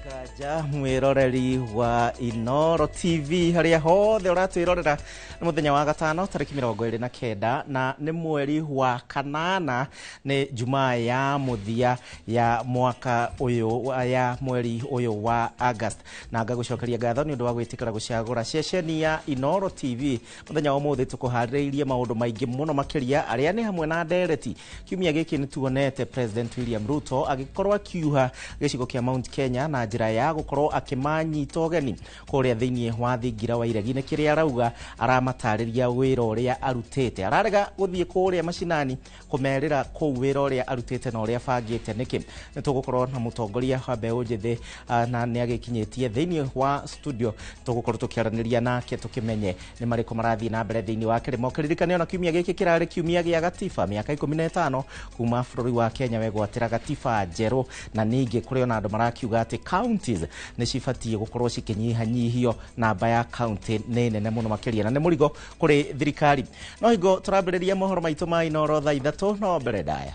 Kaja mwiroreri wa Inoro TV haria hothe uratwirorera ni muthenya wa gatano tariki 29 na ni mweri wa kanana ni Jumaa ya muthia ya mwaka uyu ya mweri uyu wa August na ngagucokeria ngatho ni undu wa gwitikira gucagura ceceni ya Inoro TV muthenya wa muthi tukuhariirie maundu maingi muno makiria aria ni hamwe na ndereti kiumia giki ni tuonete President William Ruto agikorwa akiuha gicigo kia Mount Kenya na njira ya gukorwo akimanyita ugeni kuria thiini wa thingira wa Iregi kiria arauga aramatariria wira uria arutite ararega guthie kuria macinani kumerira ku wira uria arutite na uria bangite niki nitugukorwo na mutongoria wa mbeu njithi na ni agikinyitie thiini wa studio tugukorwo tukiaraniria nake tukimenye ni mariko marathie na mbere thiini wa kirimo kiririkane na kiumia giki kirari kiumia gia gatiba miaka 15 kuma bururi wa Kenya wegwatira gatiba njeru na ningi kuri ona andu marakiuga ati counties ni cibatie gukorwo cikinyihanyihio namba ya county nene muno makiria na ni murigo kuri thirikari no higo turambiriria mohoro maitu ma Inoro thaa 3 no mbere daya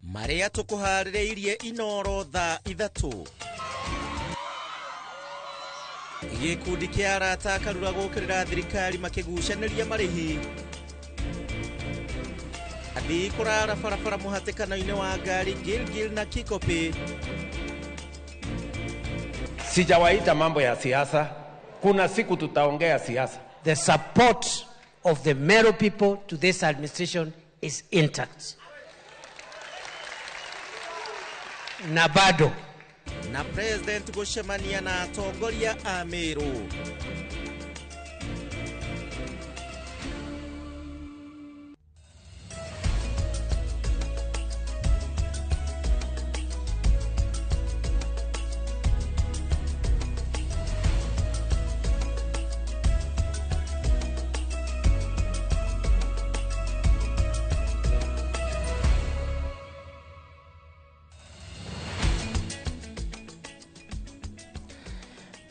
maria tukuhaririirie Inoro thaa 3 gikundi kia arata karura gukirira thirikari makigucaniria marihi athi kurara farafara muhatikano-ini wa ngari Gilgil na Kikopi. Sijawaita mambo ya siasa. Kuna siku tutaongea siasa. The support of the Meru people to this administration is intact. Na bado na President gucemania na atongoria a Meru.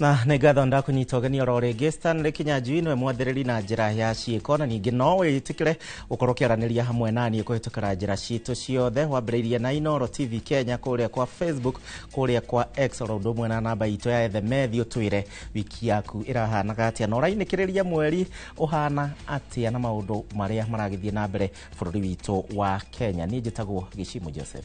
Na negatho ndakunyita ugeni oro ringi Stanley Kinyanjui niwe mwathiriri na njira ya ciiko na ningi no witikire ukorwo kiaraniria hamwe nani kuhitukira njira citu ciothe wambiriirie na Inoro TV Kenya kuria kwa Facebook kuria kwa X oro ndumwe na namba itu ya Ethemethio twire wiki yaku irahanaga atia no rainikiriria mweri uhana atia na maundu maria maragithie na mbere bururi witu wa Kenya ni njitagwo Gicimu Joseph.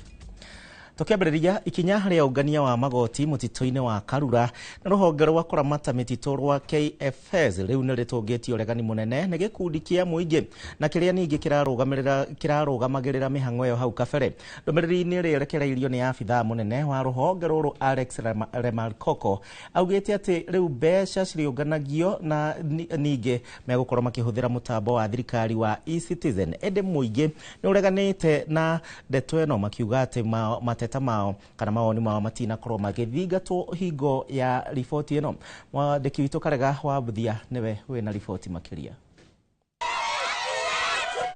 Tukiambiriria ikinya haria ungania wa magoti mutito-ini wa Karura na ruhonge rwa kuramata mitito rwa KFS riu ni ritungitie uregani munene ni gikundi kia muingi na kiria ningi kirarũgamagĩrĩra mihang'o yo hau kabere ndomereri-ini rirekereirio ni afitha munene wa ruhonge ruru Alex Remarkoko augite ati riu mbeca ciriũnganagio na ningi megukorwo makihuthira mutambo wa thirikari wa eCitizen ende muingi ni ureganite na ndeto eno makiuga ati mateta mao kana maoni mao matina korwo magithingatwo hingo ya riboti eno mwandiki witu Karega wa Buthia niwe wina riboti makiria.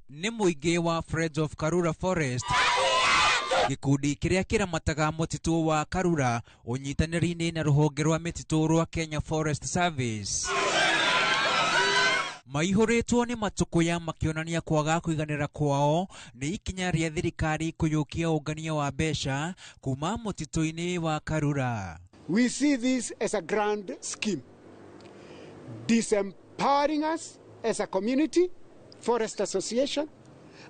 Ni muingi wa Friends of Karura Forest gikundi kiria kiramataga mutitu wa Karura unyitanĩri-inĩ na ruhonge rwa mititu rwa Kenya Forest Service maihuritwo ni matukuya makionania kwaga kuiganira kwao ni ikinya ria thirikari kuyukia ungania wa mbeca kuma mutito-ini wa Karura. We see this as a grand scheme disempowering us as a community, forest association,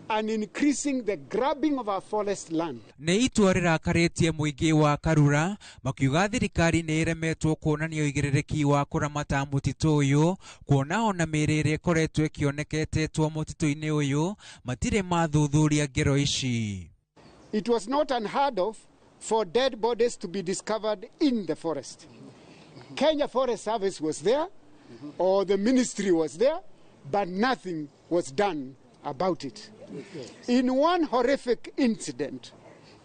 and increasing the grabbing of our forest land. Ni itua rirakaritie muingi wa Karura makiuga thirikari ni iremetwo kuonania uigirĩrĩki wa kuramata mutito uyu kuona ona mirire koretwo ikionekete twa mutito-ini uyu matire mathuthuria ngero ici. It was not unheard of for dead bodies to be discovered in the forest. Kenya Forest Service was there, or the ministry was there, but nothing was done about it. In one horrific incident,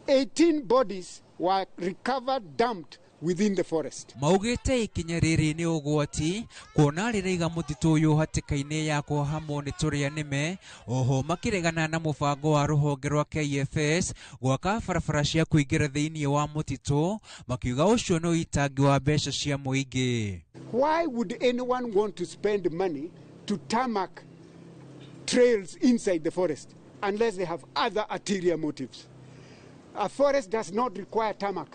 18 bodies were recovered, dumped within the forest. Maugite ikinya riri ni ugwati kuona ririga mutitu uyu hatikaine ya kuhamwo ni turia nime oho makiregana na mubango wa ruhonge rwa KFS gwaka barabara cia kuingira thiini wa mutitu makiuga ucio no itangi wa mbeca cia muingi. Why would anyone want to spend money to tarmac trails inside the forest unless they have other ulterior motives? A forest does not require tarmac.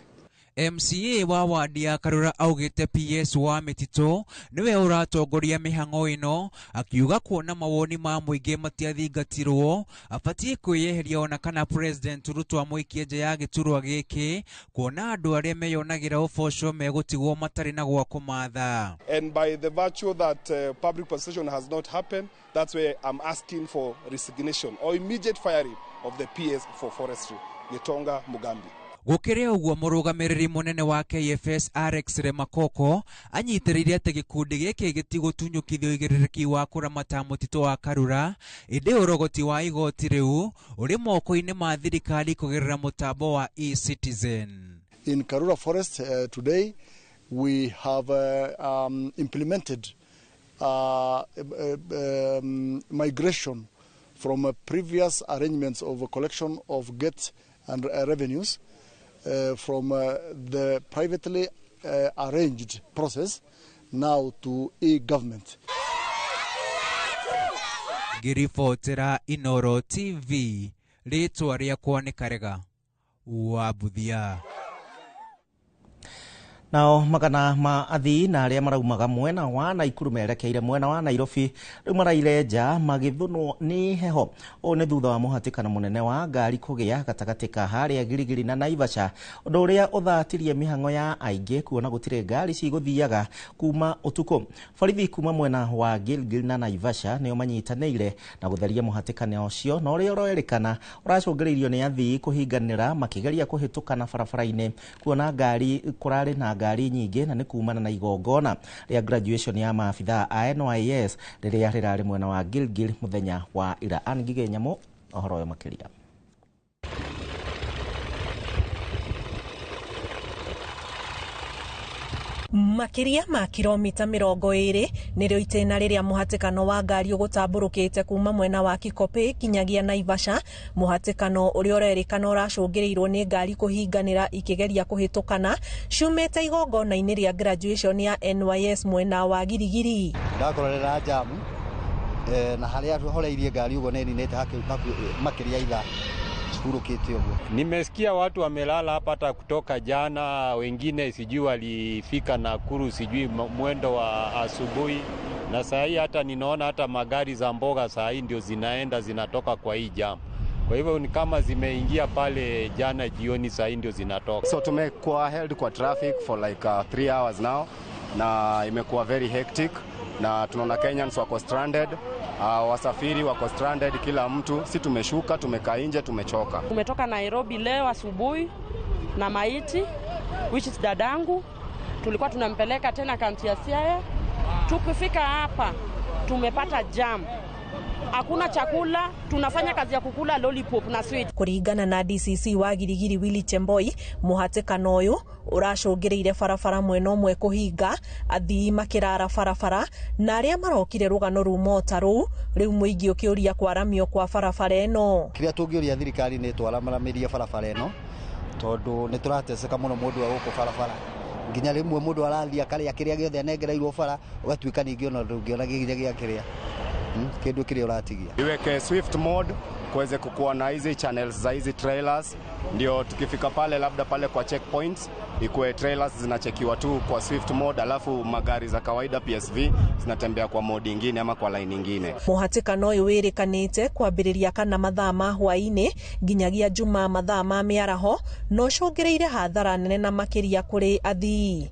MCA wa wadi ya Karura augite PS wa Mitito niwe uratongoria mihango ino akiuga kuona mawoni ma muingi matiathingatirwo abatie kwiyeheria ona kana President Ruto amwikie nje ya giturwa giki kuona andu aria meyonagira uboco megutigwo matari na gwa kumatha. And by the virtue that public possession has not happened, that's where I'm asking for resignation or immediate firing of the PS for forestry, Gitonga Mugambi. Gukire uguo murugamiriri munene wa KFS Alex Remakoko anyitiririe ati gikundi giki gitigutunyukithio igiririki wa kuramata mutito wa Karura indi urogoti wa igoti riu uri moko-ini ma thirikari kugerera mutambo wa eCitizen. In Karura Forest today we have implemented migration from previous arrangements of collection of gate and revenues from the privately arranged process now to e-government. Girifotera Inoro TV ritwa riakwa ni Karega wa Buthia. Nao magana ma athii na aria maraumaga mwena wa Naikuru merekeire mwena wa Nairobi riu marairenja magithunwo ni heho. O ne thutha wa muhatikano munene wa ngari kugia gatagati ka haria Girigiri na Naivasha, undu uria uthatirie mihango ya aingi kuona gutire ngari ciguthiaga kuma utuku. Borithi kuma mwena wa Gilgil na Naivasha nio manyitanire na gutheria muhatikano ucio no uria uroerikana uracungiririo ni athii kuhinganira makigeria kuhitukana barabara-ini kuona ngari kurari na ngari nyingi na ni kumana na igongona ria graduation ya maabitha a NYS riria rirari mwena wa Gilgil muthenya wa ira. Angige Nyamo ohoro yo makiria. Makiria ma kilomita 20 nirio itena riria muhatikano wa ngari ugutamburukite kuma mwena wa Kikope kinyagia Naivasha. Muhatikano uria urerikana uracungirirwo ni ngari kuhinganira ikigeria kuhitukana shumete igongona-ini ria graduation ya NYS mwena wa Girigiri. Ndakorera jamu na haria horeirie ngari ugo neninete makiria itha. Nimesikia watu wamelala hapa hata kutoka jana, wengine sijui walifika Nakuru sijui mwendo wa asubuhi, na saa hii hata ninaona hata magari za mboga saa hii ndio zinatoka kwa hii jam. Kwa hivyo ni kama zimeingia pale jana jioni, saa hii ndio zinatoka. So tumekuwa held kwa traffic for like 3 hours now na imekuwa very hectic na tunaona Kenyans wako stranded. Wasafiri wako stranded, kila mtu. Si tumeshuka, tumekaa nje, tumechoka. Tumetoka Nairobi leo asubuhi na maiti which is dadangu, tulikuwa tunampeleka tena kaunti ya Siaya. Tukifika hapa tumepata jam, hakuna chakula, tunafanya kazi ya kukula lollipop na sweet. Kuringana na DCC wa Girigiri Willy Chemboi, muhatikano uyu uracungireire barabara mwena umwe kuhinga athii makirara barabara na aria marokire rugano rumota ru riu muingi ukiuria kwaramio kwa barabara eno. Kiria tungiuria thirikari ni twaramamirie barabara eno tondu ni turateseka muno mundu wa guku barabara nginya rimwe mundu arathia karia kiria giothe anengereirwo bara ugatuika ningi ona ndungiona gigia kiria kindu kiria uratigia. Iweke swift mode kuweze kukuwa na hizi channels za hizi trailers, ndio tukifika pale labda pale kwa checkpoints ikuwe trailers zinachekiwa tu kwa swift mode, alafu magari za kawaida PSV zinatembea kwa mode nyingine ama kwa line nyingine. Muhatikano uyu wirikanite kwambiriria kana mathaa ma hwaini nginyagia juma mathaa ma miaraho no cungireire hathara nene na makiria kuri athii.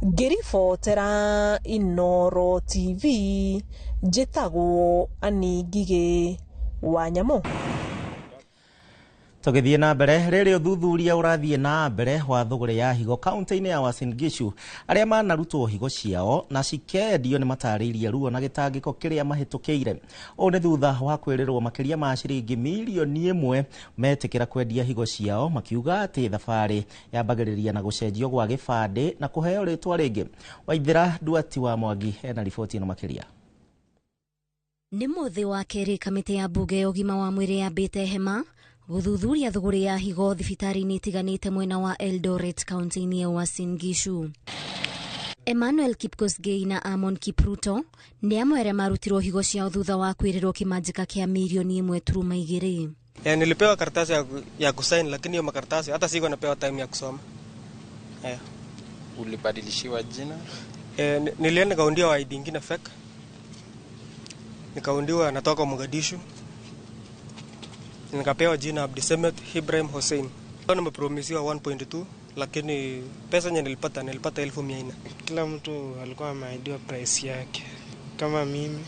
Girifotera Inoro TV njitagwo Aningige wa Nyamo. Tugithie na mbere riri uthuthuria urathie na mbere wa thugure ya higo kaunti-ini ya Uasin Gishu aria manarutwo higo ciao na cikendio ni mataririe ruo na gitangiko kiria mahitukiire. O ne thutha wa kwirirwo makiria ma ciringi milioni 1 metikira kwendia higo ciao makiuga ati thabari yambagiriria na gucenjio gwa gibande na kuheo ritwa ringi. Waithira Duati wa Mwangi ena riboti ino makiria. Ni muthi wa keri kamiti ya bunge ya ugima wa mwiri yambite hema guthuthuria thuguri ya higo thibitari-ini itiganite mwena wa Eldoret kaunti-ini ya Uasin Gishu. Emmanuel Kipkosgei na Amon Kipruto ni amwe aria marutirwo higo ciao thutha wa kwirirwo kimanjika kia milioni 1.2. Nilipewa karatasi ya kusign, lakini hiyo makaratasi hata siko napewa time ya kusoma. Ulibadilishiwa jina? Nilienda kaundiwa ID nyingine fake. Nikaundiwa natoka Mogadishu. Nikapewa jina Abdisamed Ibrahim Hussein. Nimepromisiwa 1.2, lakini pesa yenye nilipata 1400. Kila mtu alikuwa ameahidiwa price yake. Kama mimi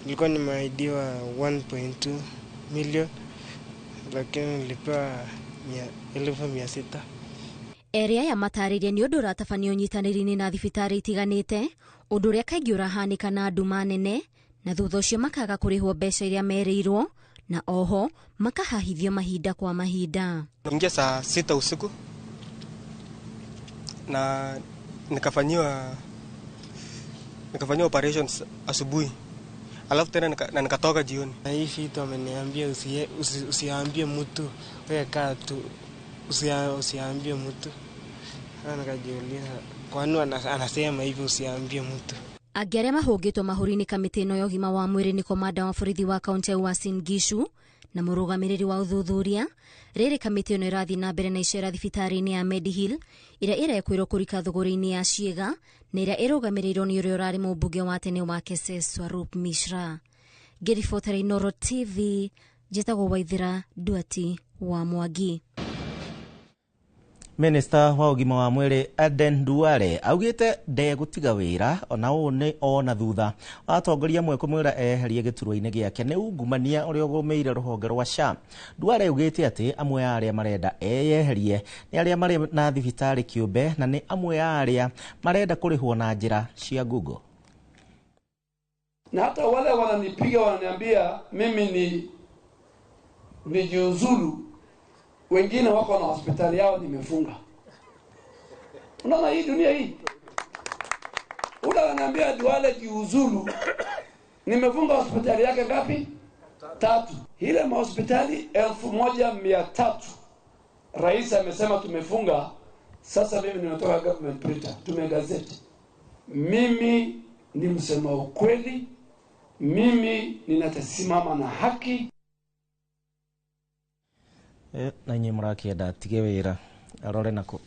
nilikuwa nimeahidiwa 1.2 million, lakini nilipewa 1600. Eria ya matariria ni undu ratafanio nyitaniri na thibitari itiganite, undu uria kaingi urahanika na andu manene, na thutha ucio makaga kurihwo mbeca iria merirwo, na oho makahahithio mahinda kwa mahinda. Ingia saa 6 usiku na nikafanyiwa operations asubuhi. Alafu tena nikatoka jioni. Na hii vitu ameniambia usiambie mtu, wewe kaa tu, usiambie mtu. Nikajiuliza kwa nini anasema hivyo usiambie mtu. Agiaria mahungitwo mahuri-ini kamiti ino ya ugima wa mwiri ni komanda wa borithi wa kaunti ya Uasin Gishu na murugamiriri wa uthuthuria. Riri kamiti ino irathi na mbere na icera thibitari-ini ya Medihill iria irekwirwo kurika thuguri-ini ya ciiga na iria irugamirirwo ni uria urari mubunge wa tene wa Kesesi Swarup Mishra. Ngiribotera Inooro TV, njitagwo Waithira Duati wa Mwangi. Minister wa ugima wa mwiri Aden Duale augite ndegutiga wira ona one ona thutha atongoria mwe kumwira eherie giturwa-ini giake ni ungumania uria ugomeire ruhonge rwa SHA. Duale augite ati amwe aria marenda eyeherie ni aria mari na thibitari kiumbe na ni amwe aria marenda kurihwo na njira cia Google. Na hata wale wananipiga wananiambia mimi ni jiuzulu, wengine wako na hospitali yao nimefunga. Unaona hii dunia hii? Ula wananiambia Duale jiuzulu, nimefunga hospitali yake ngapi? 3. Ile mahospitali 1300 rais amesema tumefunga. Sasa mimi nimetoka government printer, tumegazeti. Mimi ni msema ukweli, mimi ninasimama na haki. Na nyinyi murakienda tige wira arore nako.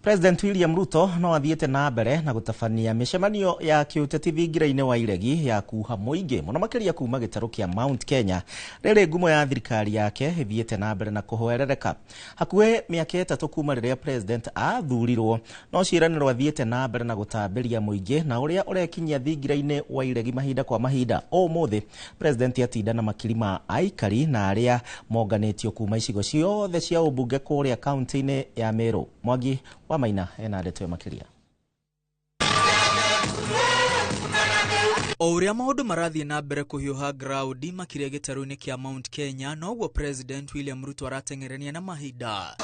President William Ruto no athiete na mbere na gutafania micemanio ya kiuteti thingira-ini wa iregi ya kuha muingi muno makiria kuma gitaru kia Mount Kenya. Riri ngumo ya thirikari yake ithiete na mbere na kuhoerereka hakuhe miaka 3 kuma riria president athurirwo, no ciiraniro athiete na mbere na gutambiria muingi na uria urekinyia thingira-ini wa iregi mahinda kwa mahinda. Umuthi president atinda na makirima aikari na aria monganitio kuma icigo ciothe cia ubunge kuria kaunti-ini ya Meru. Mwangi wa Maina ena ndeto makiria. O uria maundu marathie na mbere kuhiuha ground makiria gitaru-ini kia Mount Kenya, noguo President William Ruto aratengerania na mahinda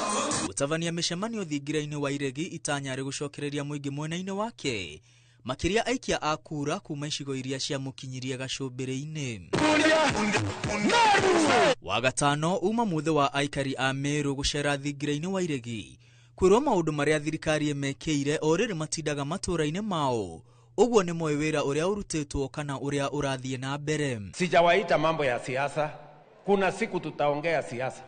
gutavania micemanio thingira-ini wa iregi itanyari gucokereria muingi mwena-ini wake makiria aikia akura kuma icigo iria cia mukinyiria gacumbiri-ini. Wagatano uma muthe wa aikari a Meru gucera thingira-ini wa iregi kwirwo maundu maria thirikari emekeire oriri matindaga matura-ini mao. Uguo ni moyo wira uria urutitwo kana uria urathie na mbere. Sijawaita mambo ya siasa, kuna siku tutaongea siasa.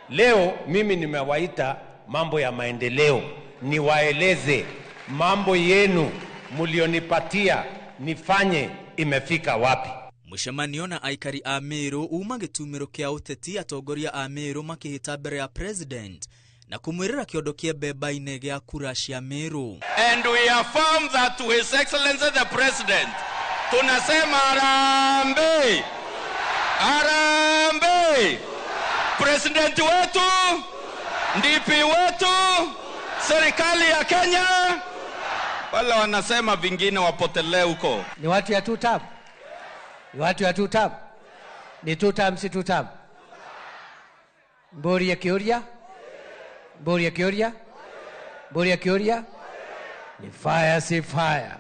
Leo mimi nimewaita mambo ya maendeleo, niwaeleze mambo yenu mulionipatia nifanye imefika wapi. Mucemanio na aikari a Meru uma gitumiro kia uteti atongoria a Meru makihita mbere ya president na kumwirira kiondo kie beba-ini gia kura cia Meru. And we affirm that to His Excellency the President, tunasema Harambee, Harambee, President wetu, DP wetu, serikali ya Kenya. Wala wanasema vingine wapotelee huko. Ni watu ya 2 term. Ni watu ya 2 term. Ni 2 term si 2 term. Mbori ya Kioria. Mbori ya Kioria. Mbori ya Kioria. Ni fire si fire.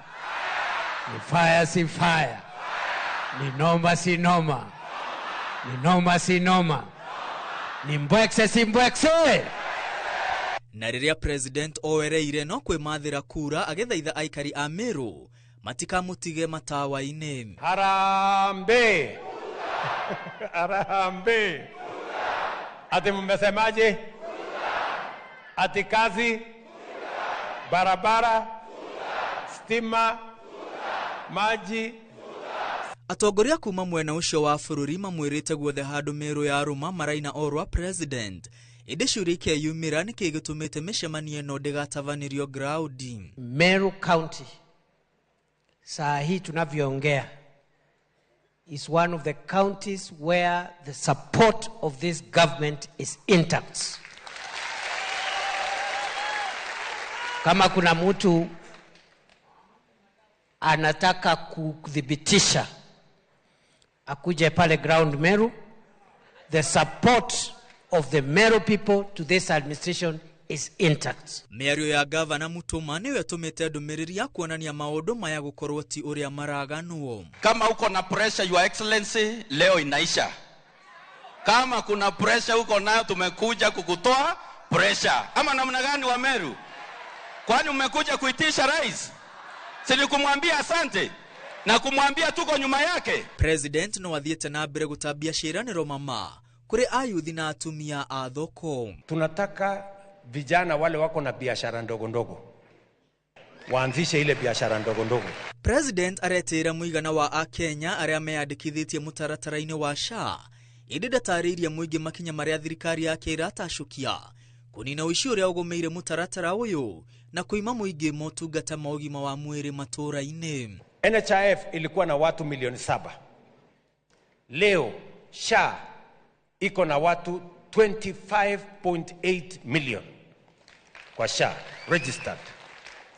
Ni fire si fire. Ni noma si noma. Ni noma si noma. Ni mbwekse si mbwekse. Na riria president oereire no kwimathira kura agethaitha aikari a Meru matikamutige matawa-ini. Harambee. Harambee. Ati mmesemaje? Ati kazi, barabara, stima, maji. Atongoria kuma mwena ucio wa bururi mamwirite guothe handu miru ya ruma maraina orwa president. Ide shuri ke yumira ni kigitumite mishemanio no ndigatavanirio ground. Meru County saa hii tunavyoongea is one of the counties where the support of this government is intact. Kama kuna mtu anataka kudhibitisha akuje pale ground Meru, the support of the Meru people to this administration is intact. Miario ya Gavana Mutuma niwe atumite ndumiriri ya kuonania maundu maya gukorwo ti uria maraganuo. Kama uko na pressure, Your Excellency, leo inaisha. Kama kuna pressure uko nayo, tumekuja kukutoa pressure. Ama namna gani wa Meru? Kwani umekuja kuitisha rais? Sili kumwambia asante na kumwambia tuko nyuma yake. President no wathiete na mbere gutabia ciiraniro mama kuri ayuthi na atumia a thoko. Tunataka vijana wale wako na biashara ndogo ndogo waanzishe ile biashara ndogo ndogo. President aretira muigana wa Akenya aria meyandikithitie mutaratara-ini wa SHA indi ndatariirie muingi makinya maria thirikari yake iratashukia kunina uici uria ugumeire mutaratara uyu na kuima muingi motungata ma ugima wa mwiri matura-ini. NHIF ilikuwa na watu milioni 7. Leo SHA iko na watu 25.8 million kwa SHA registered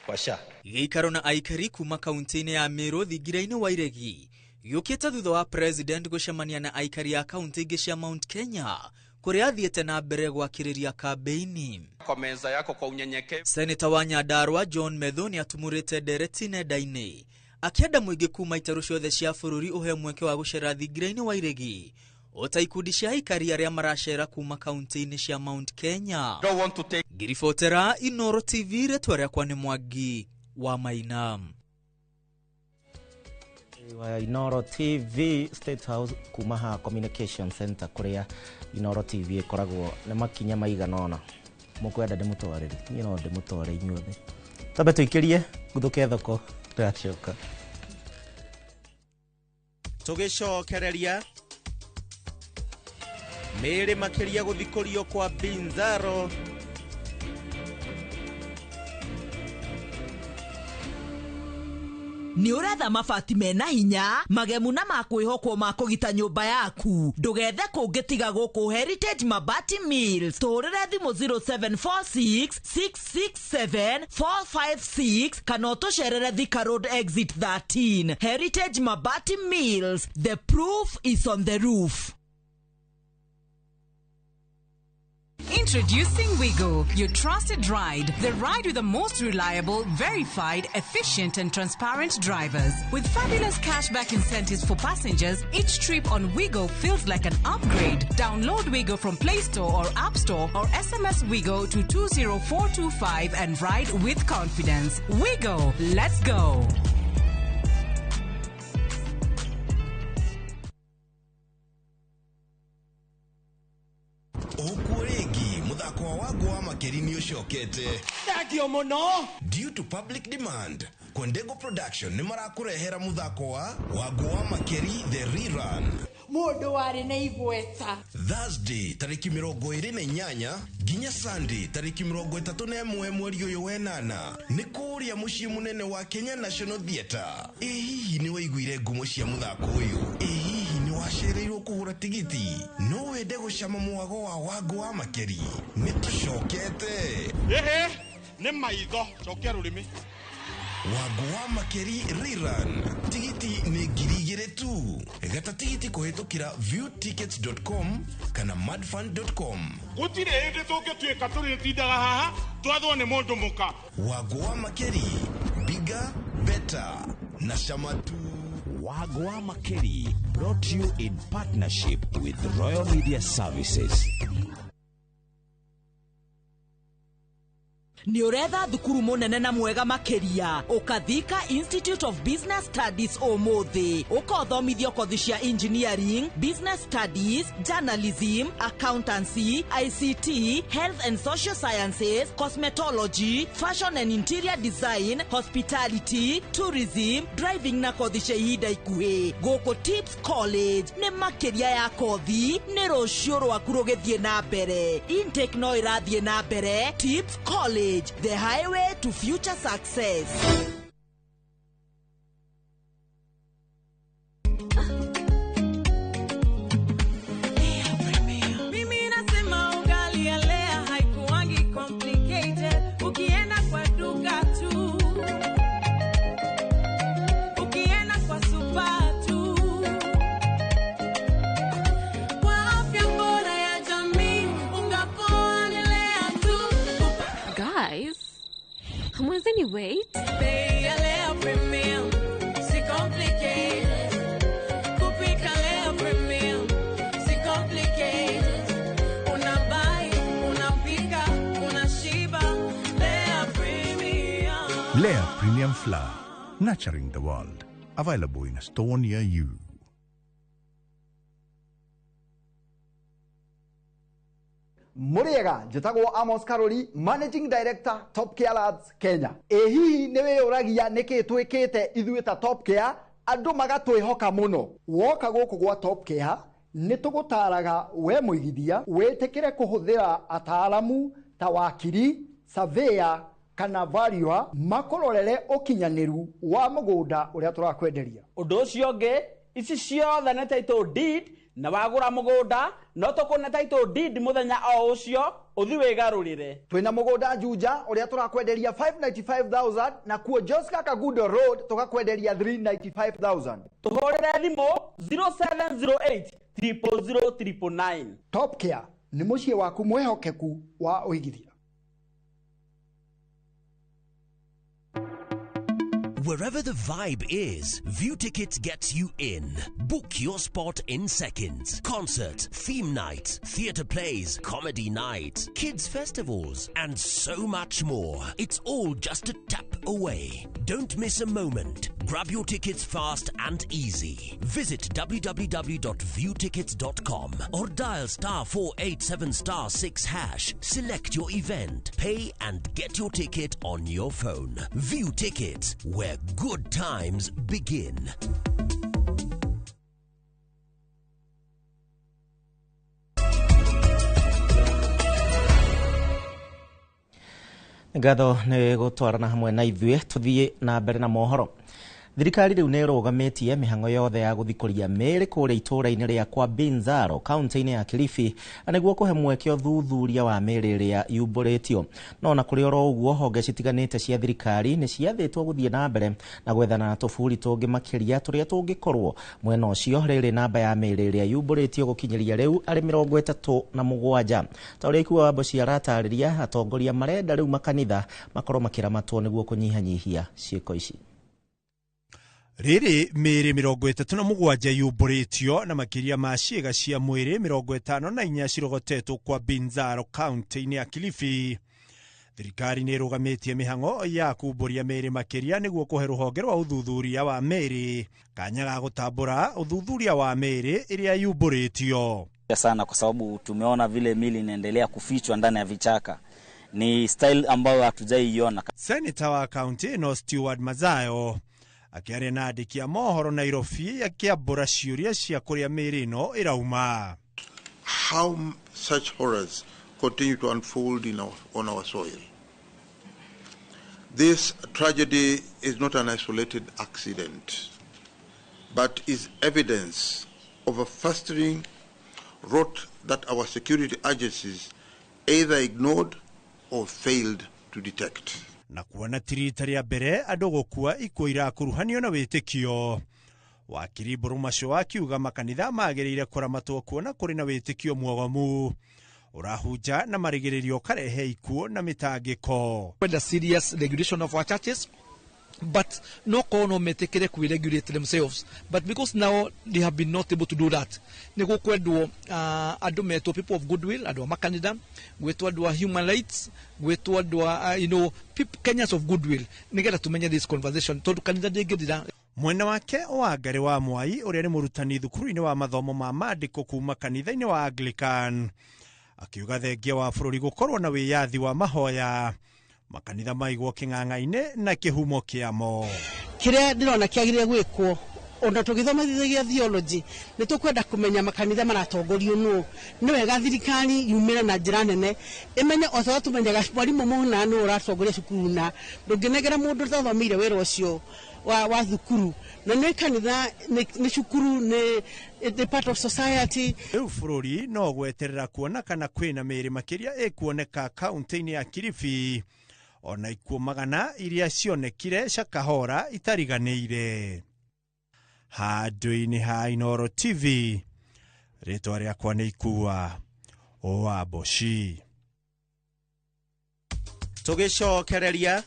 kwa SHA. Gĩikaro na aikari kuma kaunti-ini ya Meru thingira-ini wa Iregi yukite thutha wa president gucemania na aikari ya kaunti ingi cia Mount Kenya kuria athiete na mbere gwakiriria kambeini. Kwa meza yako kwa unyenyekevu. Senator wa Nyandarua John Medhoni atumurite ndereti nenda-ini akienda muingi kuma itaru ciothe cia bururi uhe mweke wa gucera thingira-ini wa Iregi ota ikundi cia aikari aria maracera kuma kaunti-ini cia Mount Kenya. Girifotera Inoro TV retwa riakwa ni Mwangi wa Maina. Wa Inoro TV State House kumaha Communication Center kuria Inoro TV ikoragwo na makinya maiganona mukwenda ndimutwarire ni no ndimutware inyuothe tabe tuikirie guthuke thoko turacoka tugicokereria mere makiria guthikurio kwa Binzaro. Ni uretha mabati mena hinya magemu na makwihokwo makugita nyumba yaku ndugethe kungitiga guku Heritage Mabati Mills turire thimu 0746 667 456 kana utucerere Thika Road exit 13. Heritage Mabati Mills, the proof is on the roof. Introducing Wigo, your trusted ride. The ride with the most reliable, verified, efficient and transparent drivers. With fabulous cashback incentives for passengers, each trip on Wigo feels like an upgrade. Download Wigo from Play Store or App Store or SMS Wigo to 20425 and ride with confidence. Wigo, let's go. Due to public demand, Kondego Production ni marakurehera muthako wa Wagwa Makeri the rerun. Mundu wari na igweta. Thursday tariki 28 ginya Sunday tariki 31 mweri uyu wa 8 ni kuria mucii munene wa Kenya National Theatre. Hihi ni waiguire ngumo cia muthako uyu? Hihi ni wacereirwo kuhura tigiti? No wende gucama mwago wa Wagwa Makeri? Ni tucokete. Ni maitho cokia rurimi. Wagwa Makeri rerun. Tigiti ni girigire tu. Gata tigiti kuhitukira viewtickets.com kana madfund.com. Gutire hindi tuke turi tindaga haha twathwo ni mundu muka. Wagwa Makeri, bigger, better na shamatu. Wagwa Makeri, brought to you in partnership with Royal Media Services. Ni uretha thukuru munene na mwega makiria ukathika Institute of Business Studies omuthi ukothomithio kothi cia engineering, business studies, journalism, accountancy, ICT, health and social sciences, cosmetology, fashion and interior design, hospitality, tourism, driving na kothi cia ihinda ikuhi. Goko Tips College ni makiria ya kothi ni rucio rwaku rugithie na mbere. Intake no irathie na mbere. Tips College, the highway to future success. Mwenzeni wait. Bei leo premium, si complicated. Kupika leo premium, si complicated. Unabai, unapika, unashiba. Leo premium. Lea Premium Flour, nurturing the world. Available in a store near you. Muriega njitagwo Amos Karoli, Managing Director Top Care Labs Kenya. Hihi niwe uragia niki twikite ithuĩ ta Top Care andu magatwihoka muno. Woka guku gwa Top Care nitugutaraga we muigithia witikire kuhuthira ataalamu ta wakiri, surveyor kana valuer makororere ukinyaniru wa mugunda uria turakwenderia. Undu ucio ngi ici ciothe ne title deed na wagura mugunda no tukune title deed muthenya o ucio uthi wigarurire. Twina mugunda Juja uria turakwenderia 595,000 na kuo Joska Kagudo Road tukakwenderia 395,000. Tuhorere thimu 0708 00009. Top Care ni mucie waku mwehokeku wa uigithia. Wherever the vibe is, View Tickets gets you in. Book your spot in seconds. Concert, theme night, theatre plays, comedy night, kids festivals, and so much more. It's all just a tap away. Don't miss a moment. Grab your tickets fast and easy. Visit www.viewtickets.com or dial *487*6#. Select your event, pay and get your ticket on your phone. View Tickets, where good times begin. Ngatho nĩ gũtwarana hamwe na ithuĩ tũthiĩ na mbere na mohoro. Thirikari rĩu nĩ ĩrũgamĩtie mĩhang'o yothe ya gũthikũria mĩĩrĩ kũrĩa itũũra-inĩ rĩa kwa Binzaro kaunti-inĩ ya Kilifi nĩguo kũhe mweke ũthuthuria wa mĩĩrĩ ĩrĩa yumbũrĩtio. No na kũrĩ oro ũguo honge citiganĩte cia thirikari nĩ ciathĩtwo gũthiĩ na mbere na gwethana na tũburi tũngĩ makĩria tũrĩa tũngĩkorwo mwena ũcio rĩrĩ namba ya mĩĩrĩ ĩrĩa yumbũrĩtio gũkinyĩria rĩu arĩ 37. Ta ũrĩa Ikuo Wambuchi aratarĩria, atongoria marenda rĩu makanitha makorwo makĩramatwo nĩguo kũnyihanyihia ciĩko ici. Rĩrĩ mĩĩrĩ 37 yumbũrĩtio na makĩria ma ciĩga cia mwĩrĩ 54 cirogotetwo kwa Binzaro kaunti-inĩ ya Kilifi. Thirikari nĩ ĩrũgamĩtie mĩhang'o ya kumbũria mĩĩrĩ makĩria nĩguo kũhe rũhonge rwa ũthuthuria wa mĩĩrĩ kanya ga gũtambũra ũthuthuria wa mĩĩrĩ ĩrĩa yumbũrĩtio. Sana kwa sababu tumeona vile mili inaendelea kufichwa ndani ya vichaka. Ni style ambayo hatujaiona. Senator wa kaunti ĩno Stewart Mazayo akiaria na andĩki a mohoro Nairobi akĩambũra ciũria cia kũrĩa mĩĩrĩ ĩno ĩrauma. How such horrors continue to unfold on our soil. This tragedy is not an isolated accident, but is evidence of a festering rot that our security agencies either ignored or failed to detect. Na kuona tirita rĩa mbere andũ gũkua ikuũ irakuruhanio na wĩtĩkio. Wakiri Burumasho akiuga makanitha magĩrĩire kũramatwo kuona kũrĩ na wĩtĩkio mwogomu ũrahunja na marigĩrĩrio karehe ikuũ na mĩtangĩko. With the serious regulation of our churches, but no kono metekere ku regulate themselves, but because now they have been not able to do that, nego kwedwo ado meto people of goodwill, ado makanida gwetwa human rights, gwetwa Kenyans of goodwill nigera tumenya this conversation tondu kanitha ndingithira. Mwena wake Wangari wa Mwai uria ni murutani thukuru-ini wa mathomo ma maandiko kuma kanitha-ini wa Anglican akiuga thengia wa bururi gukorwo na wiyathi wa mahoya makanitha maigwo king'ang'a-ini na kihumo kiamo. Kiria ndirona kiagire gwikwo ona tugithomithagia theology ni tukwenda kumenya makanitha maratongorio no ni wega thirikari yumira na njira nene imenye othe tumenyaga mwarimu muna no uratongoria cukuru na ndunginegera mundu tathomeire wira ucio wa thukuru na ni kanitha ni cukuru ni part of society. Riu bururi no gweterera kuona kana kwina miri makiria ikuoneka kaunti-ini ya Kilifi ona ikuo magana iria cionekire Shakahora itariganiire. Handũ-inĩ ha Inooro TV, rĩtwa rĩakwa nĩ Ikua Owaboshi. Tũgĩcokereria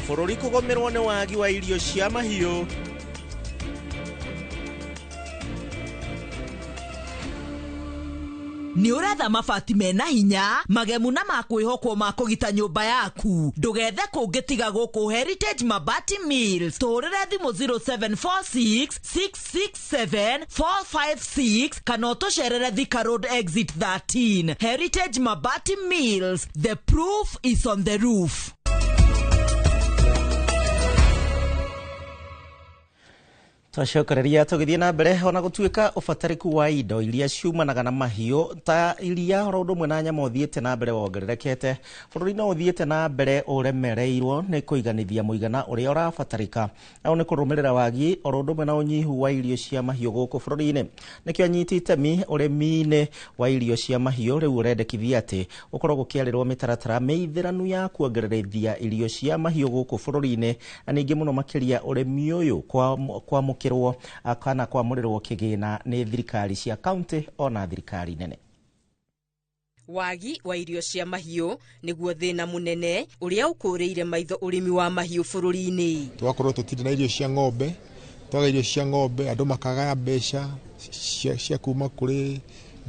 bũrũri kũgũmĩrwo nĩ wagi wa irio cia mahiũ. Ni uretha mabati mena hinya magemu na makwihokwo ma kugita nyumba yaku ndugethe kungitiga guku Heritage Mabati Mills turire thimu 0746 667 456 kana utucerere Thika Road exit 13. Heritage Mabati Mills, the proof is on the roof. Twacokereria tugithie na mbere ona gutuika ubatariku wa indo iria ciumanaga na mahiũ ta iria oro ũndũ ũmwe na nyama ũthiĩte na mbere wongererekete bũrũri no ũthiĩte na mbere ũremereirwo nĩ kũiganithia mũigana ũrĩa ũrabatarĩka au nĩ kũrũmĩrĩra wagi oro ũndũ ũmwe na ũnyihu wa irio cia mahiũ gũkũ bũrũri-inĩ. Nĩkĩo anyiti itemi ũrĩmi-inĩ wa irio cia mahiũ rĩu ũrendekithia atĩ ũkorwo gũkĩarĩrwo mĩtaratara mĩithĩranu ya kuongererithia irio cia mahiũ gũkũ bũrũri-inĩ na ningĩ mũno makĩria ũrĩmi ũyũ kwa kana kwamũrĩrwo kĩgĩna nĩ thirikari cia kaunti ona thirikari nene. Wagi wa irio cia mahiũ nĩguo thĩna mũnene ũrĩa ũkũrĩire maitho ũrĩmi wa mahiũ bũrũri-inĩ. Twakorwo tũtirĩ na irio cia ng'ombe, twaga irio cia ng'ombe andũ makaga mbeca cia kuma kũrĩ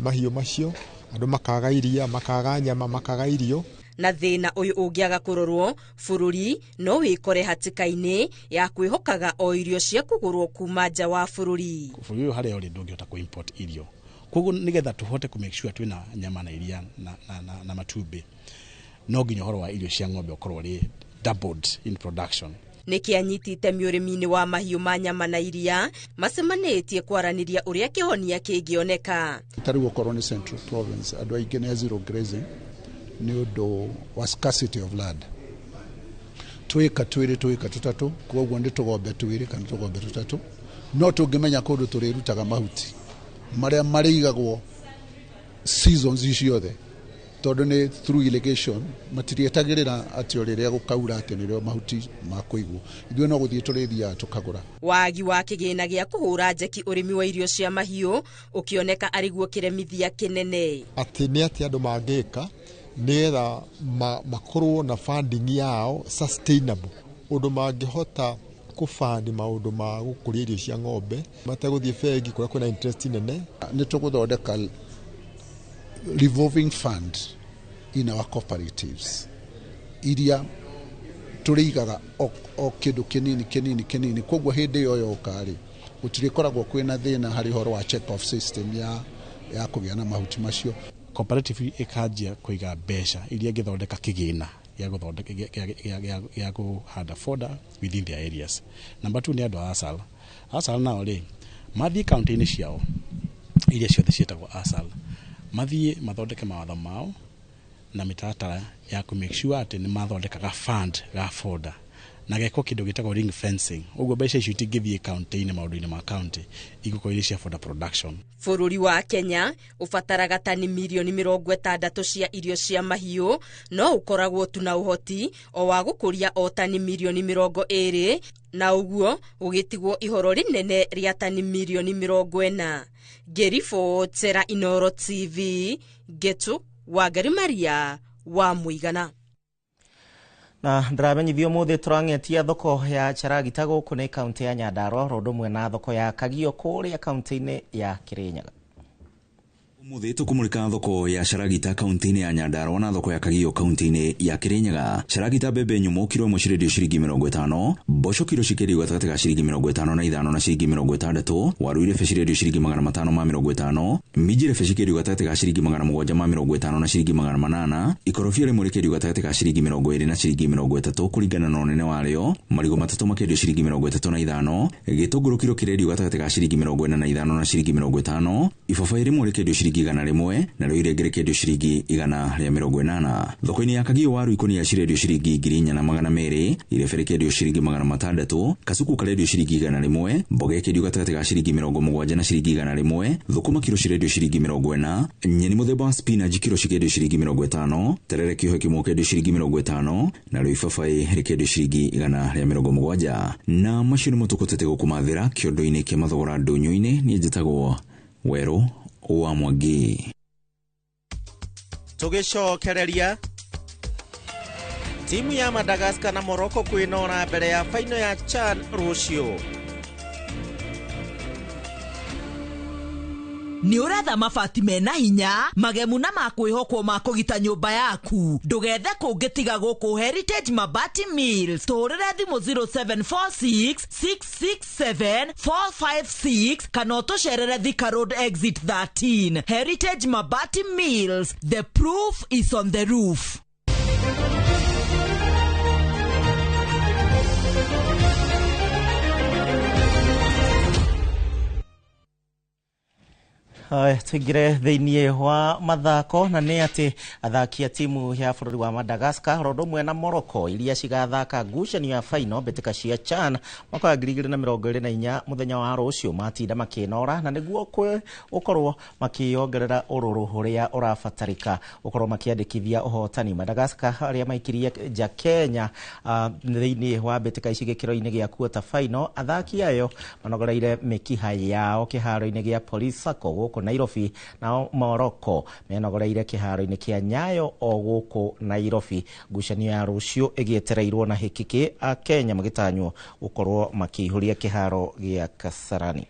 mahiũ macio, andũ makaga iria, makaga nyama, makaga irio. Na thĩna ũyũ ũngĩaga kũrorwo bũrũri no wĩkore hatĩka-inĩ ya kwĩhokaga o irio cia kũgũrwo kuma nja wa bũrũri. Bũrũri ũyũ harĩa ũrĩ ndũngĩhota kũ-import irio. Koguo nĩgetha tũhote kũ make sure twĩna nyama na iria na matumbĩ no nginya ũhoro wa irio cia ng'ombe ũkorwo ũrĩ doubled in production. Nĩkĩ anyiti itemi ũrĩmi-inĩ wa mahiũ ma nyama na iria macemanĩtie kwaranĩria ũrĩa kĩhonia kĩngĩoneka. Tarĩu ũkorwo nĩ Central Province andũ aingĩ nĩ zero grazing ni undu wa scarcity of land. Twika tutatu koguo ndi tugombe twiri kana tugombe tutatu no tungimenya kundu turirutaga mahuti maria marigagwo seasons iciothe tondu ni through irrigation matirietagirira ati riria gukaura ati nirio mahuti makuigwo ithuĩ no guthii turithia tukagura. Wagi wa kĩgĩna gĩa kũhũra njeki ũrĩmi wa irio cia mahiũ ũkĩoneka arĩguo kĩremithia kĩnene ati ni ati andu mangĩka nĩgetha makorwo na funding yao sustainable undu mangĩhota kũfund maũndũ ma gũkũria irio cia ng'ombe mategũthiĩ bengi kũrĩa kwĩna interest nene. Nĩ tũgũthondeka revolving fund in our cooperatives iria tũrĩigaga o kĩndũ kĩnini koguo hĩndĩ ĩyo yoka-rĩ gũtirĩkoragwo kwĩna thĩna harĩ ũhoro wa check off system ya kũgĩa na mahuti macio. Cooperative ikanjia kuiga mbeca iria ingĩthondeka kĩgĩna gĩa kũhanda fodder within their areas. Number 2 nĩ andũ a ASAL nao rĩ mathiĩ kaunti-inĩ ciao iria ciothe ciĩtagwo ASAL mathiĩ mathondeke mawatho mao na mĩtaratara ya kũ make sure atĩ nĩ mathondekaga fund ga fodder na geko kĩndũ gĩtagwo ring fencing. Ũguo mbeca icio itingĩthiĩ kaunti-inĩ maũndũ-inĩ ma kaunti igũkorwo irĩ cia fodder production. Bũrũri wa Kenya ũbataraga tani milioni 60 cia irio cia mahiũ no ũkoragwo tu na ũhoti o wa gũkũria o tani milioni 20 na ũguo ũgĩtigwo ihoro rĩnene rĩa tani milioni 40. Gerifo Tsera Inooro TV Getu Wangari Maria wa Mũigana. na ndaramenyithio muthi turangetia thoko ya Charagita guku ni kaunti ya Nyandarua rondo mwe na thoko ya Kagio kuria kaunti-ini ya Kirinyaga. Umuthi tukumulika thoko ya Charagita kaunti-ini ya Nyandarua na thoko ya Kagio kaunti-ini ya Kirinyaga. Charagita mbembe nyumu kilo imwe cirendio ciringi 50, mboco kilo cikendio gatagati ga ciringi 55 na ciringi 60, waru irebe cirendio ciringi 550, minji irebe cikendio gatagati ga ciringi 750 na ciringi 800, ikorobia rimwe rikendio gatagati ga ciringi 20 na ciringi 30 kuringana na unene warĩo, marigo matatu makendio ciringi 35, gitunguru kilo kirendio gatagati ga ciringi 45 na ciringi 50, ibabai rimwe rikendio ciringi 100 na rĩo irengere kendio ciringi 180. Thoko-ini ya Kagio waru ikoni ya cirendio ciringi 4,200, irebe rikendio ciringi 600, kasuku karendio ciringi 100, mboga ikendio gatagati ga ciringi 70 na ciringi 100, thukuma kilo cirendio ciringi 40, nyeni muthemba wa spinach kilo cikendio ciringi 50, terere kĩohe kĩmwe kendio ciringi 50, na rĩo ibabai rikendio ciringi 170. Na macio nĩmo tũkũtete gũkũmathĩra kĩondo-inĩ kĩa mathogora ndũnyũ-inĩ. Niĩ njĩtagwo Werũ wa Mwangi. Tugicokereria timu ya Madagascar na Morocco kwinora mbere ya final ya CHAN rucio. Ni uretha mabati mena hinya magemu na makwihokwo ma kugita nyumba yaku ndugethe kungitiga guku Heritage Mabati Mills turire thimu 0746 667 456 kana utucerere Thika Road exit 13. Heritage Mabati Mills, the proof is on the roof. Tugire thĩinĩ wa mathako na nĩ atĩ athaki a timu ya bũrũri wa Madagascar rondo mwe na Morocco iria cigathaka ngucanio ya final mbĩtĩka cia CHAN mwaka wa 2024 mũthenya wa rũciũ matinda makĩnora na nĩguo gũkorwo makĩongerera ũrũrũ ũrĩa ũrabatarĩka gũkorwo makĩandĩkithia ũhotani. Madagascar arĩa maikirie nja Kenya thĩinĩ wa mbĩtĩka ici gĩkĩro-inĩ gĩa quarter final, athaki ayo manogoreire mĩkiha yao kĩharo-inĩ gĩa Police Sacco gũkũ Nairobi, na Morocco menogoreire kĩharo-inĩ kĩa Nyayo o gũkũ Nairobi. Ngucanio ya rũciũ ĩgĩetereirwo na hĩkĩkĩ a Kenya magĩtanywo gũkorwo makĩihũria kĩharo gĩa Kasarani.